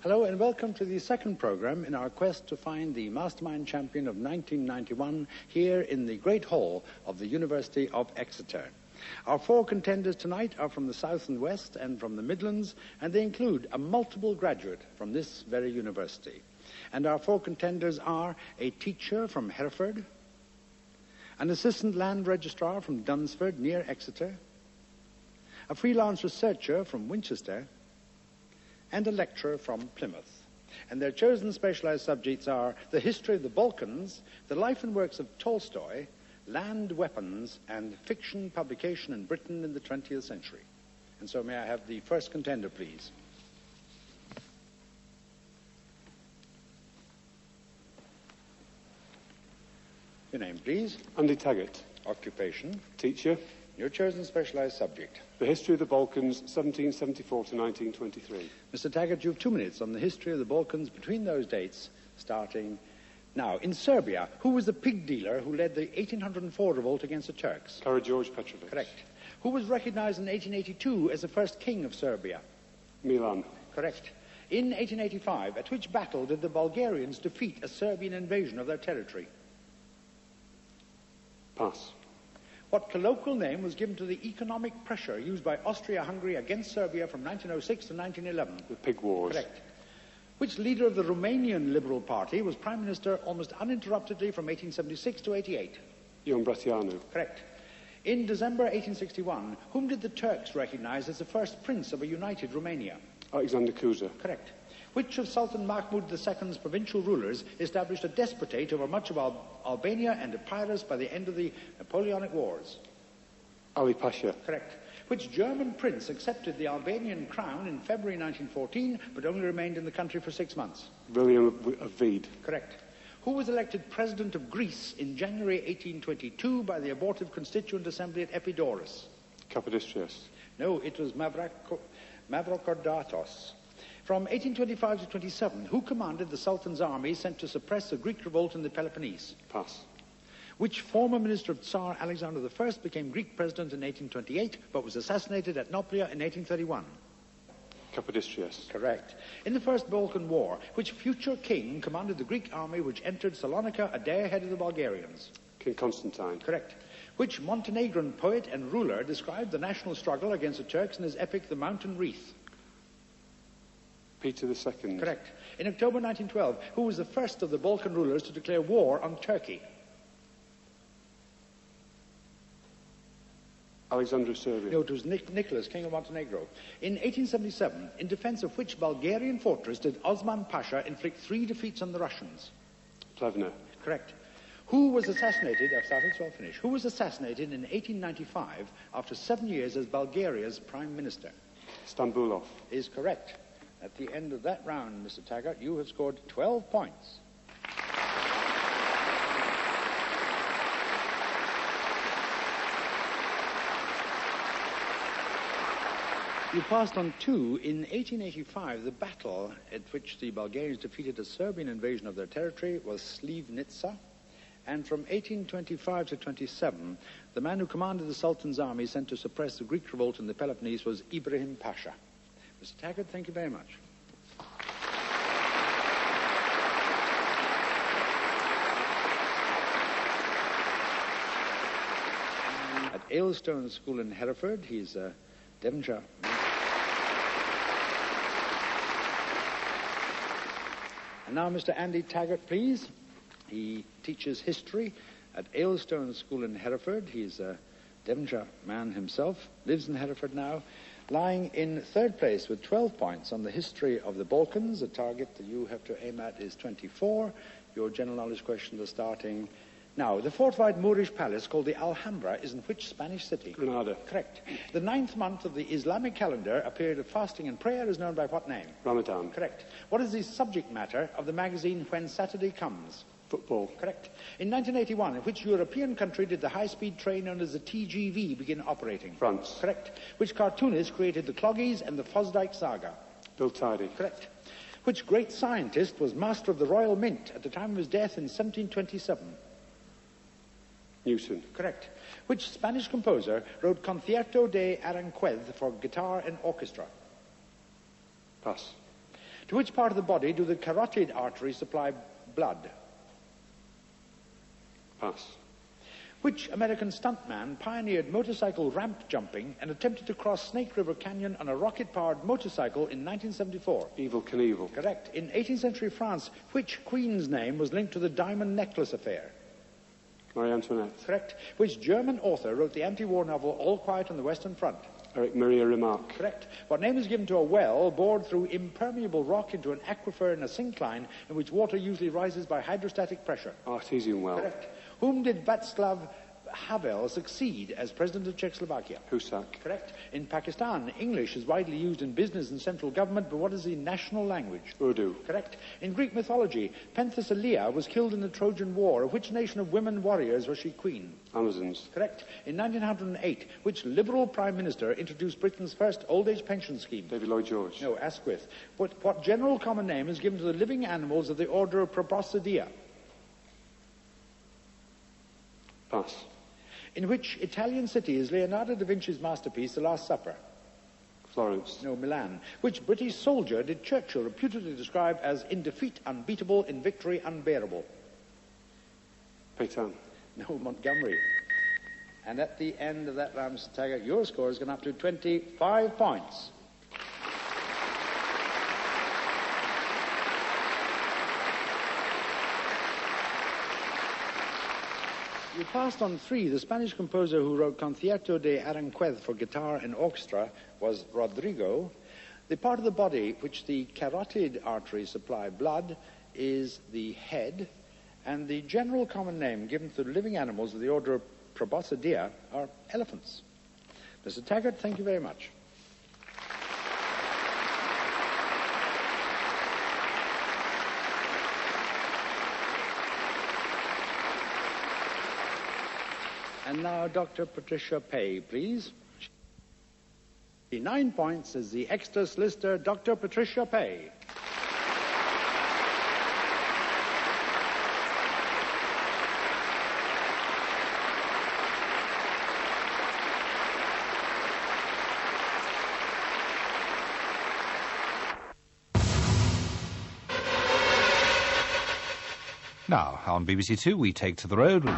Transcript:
Hello and welcome to the second program in our quest to find the Mastermind champion of 1991 here in the Great Hall of the University of Exeter. Our four contenders tonight are from the South and West and from the Midlands, and they include a multiple graduate from this very university. And our four contenders are a teacher from Hereford, an assistant land registrar from Dunsford near Exeter, a freelance researcher from Winchester, and a lecturer from Plymouth. And their chosen specialized subjects are the history of the Balkans, the life and works of Tolstoy, land weapons, and fiction publication in Britain in the 20th century. And so may I have the first contender, please? Your name, please? Andy Taggart. Occupation? Teacher. Your chosen specialized subject? The history of the Balkans, 1774 to 1923. Mr. Taggart, you have 2 minutes on the history of the Balkans between those dates, starting now. In Serbia, who was the pig dealer who led the 1804 revolt against the Turks? Karađorđe Petrović. Correct. Who was recognized in 1882 as the first king of Serbia? Milan. Correct. In 1885, at which battle did the Bulgarians defeat a Serbian invasion of their territory? Pass. What colloquial name was given to the economic pressure used by Austria-Hungary against Serbia from 1906 to 1911? The Pig Wars. Correct. Which leader of the Romanian Liberal Party was Prime Minister almost uninterruptedly from 1876 to 88? Ion Brătianu. Correct. In December 1861, whom did the Turks recognize as the first prince of a united Romania? Alexander Cuza. Correct. Which of Sultan Mahmud II's provincial rulers established a despotate over much of Albania and Epirus by the end of the Napoleonic Wars? Ali Pasha. Correct. Which German prince accepted the Albanian crown in February 1914 but only remained in the country for 6 months? William of Wied. Correct. Who was elected president of Greece in January 1822 by the abortive Constituent Assembly at Epidaurus? Kapodistrias. No, it was Mavrocordatos. From 1825 to 27, who commanded the Sultan's army sent to suppress the Greek revolt in the Peloponnese? Pass. Which former minister of Tsar Alexander I became Greek president in 1828 but was assassinated at Nauplia in 1831? Kapodistrias. Correct. In the First Balkan War, which future king commanded the Greek army which entered Salonika a day ahead of the Bulgarians? King Constantine. Correct. Which Montenegrin poet and ruler described the national struggle against the Turks in his epic The Mountain Wreath? Peter II. Correct. In October 1912, who was the first of the Balkan rulers to declare war on Turkey? Alexander of Serbia. No, it was Nicholas, King of Montenegro. In 1877, in defense of which Bulgarian fortress did Osman Pasha inflict 3 defeats on the Russians? Plevna. Correct. Who was assassinated, I've started, so I'll finish. Who was assassinated in 1895 after 7 years as Bulgaria's prime minister? Stambulov. Is correct. At the end of that round, Mr. Taggart, you have scored 12 points. You passed on 2. In 1885, the battle at which the Bulgarians defeated a Serbian invasion of their territory was Slivnica. And from 1825 to 27, the man who commanded the Sultan's army sent to suppress the Greek revolt in the Peloponnese was Ibrahim Pasha. Mr. Taggart, thank you very much. At Aylestone School in Hereford, he's a Devonshire. And now Mr. Andy Taggart, please. He teaches history at Aylestone School in Hereford. He's a Devonshire man himself, lives in Hereford now, lying in 3rd place with 12 points on the history of the Balkans. The target that you have to aim at is 24. Your general knowledge questions are starting now. The fortified Moorish palace called the Alhambra is in which Spanish city? Granada. Correct. The 9th month of the Islamic calendar, a period of fasting and prayer, is known by what name? Ramadan. Correct. What is the subject matter of the magazine When Saturday Comes? Football. Correct. In 1981, in which European country did the high-speed train known as the TGV begin operating? France. Correct. Which cartoonist created the Cloggies and the Fosdyke Saga? Bill Tidy. Correct. Which great scientist was master of the Royal Mint at the time of his death in 1727? Newton. Correct. Which Spanish composer wrote Concierto de Aranjuez for guitar and orchestra? Pass. To which part of the body do the carotid arteries supply blood? Pass. Which American stuntman pioneered motorcycle ramp jumping and attempted to cross Snake River Canyon on a rocket-powered motorcycle in 1974? Evel Knievel. Correct. In 18th century France, which queen's name was linked to the diamond necklace affair? Marie Antoinette. Correct. Which German author wrote the anti-war novel All Quiet on the Western Front? Eric Maria Remarque. Correct. What name is given to a well bored through impermeable rock into an aquifer in a syncline in which water usually rises by hydrostatic pressure? Artesian well. Correct. Whom did Václav Havel succeed as president of Czechoslovakia? Husak. Correct. In Pakistan, English is widely used in business and central government, but what is the national language? Urdu. Correct. In Greek mythology, Penthesilea was killed in the Trojan War. Of which nation of women warriors was she queen? Amazons. Correct. In 1908, which Liberal Prime Minister introduced Britain's first old-age pension scheme? David Lloyd George. No, Asquith. What general common name is given to the living animals of the order of Proboscidea? Pass. In which Italian city is Leonardo da Vinci's masterpiece, The Last Supper? Florence. No, Milan. Which British soldier did Churchill reputedly describe as in defeat unbeatable, in victory unbearable? Pétain. No, Montgomery. And at the end of that round, Mr. Taggart, your score has gone up to 25 points. You passed on 3. The Spanish composer who wrote Concierto de Aranjuez for guitar and orchestra was Rodrigo. The part of the body which the carotid arteries supply blood is the head, and the general common name given to living animals of the order of Proboscidea are elephants. Mr. Taggart, thank you very much. And now, Dr. Patricia Pay, please. 9 points is the extra solicitor, Dr. Patricia Pay. Now, on BBC Two, we take to the road with...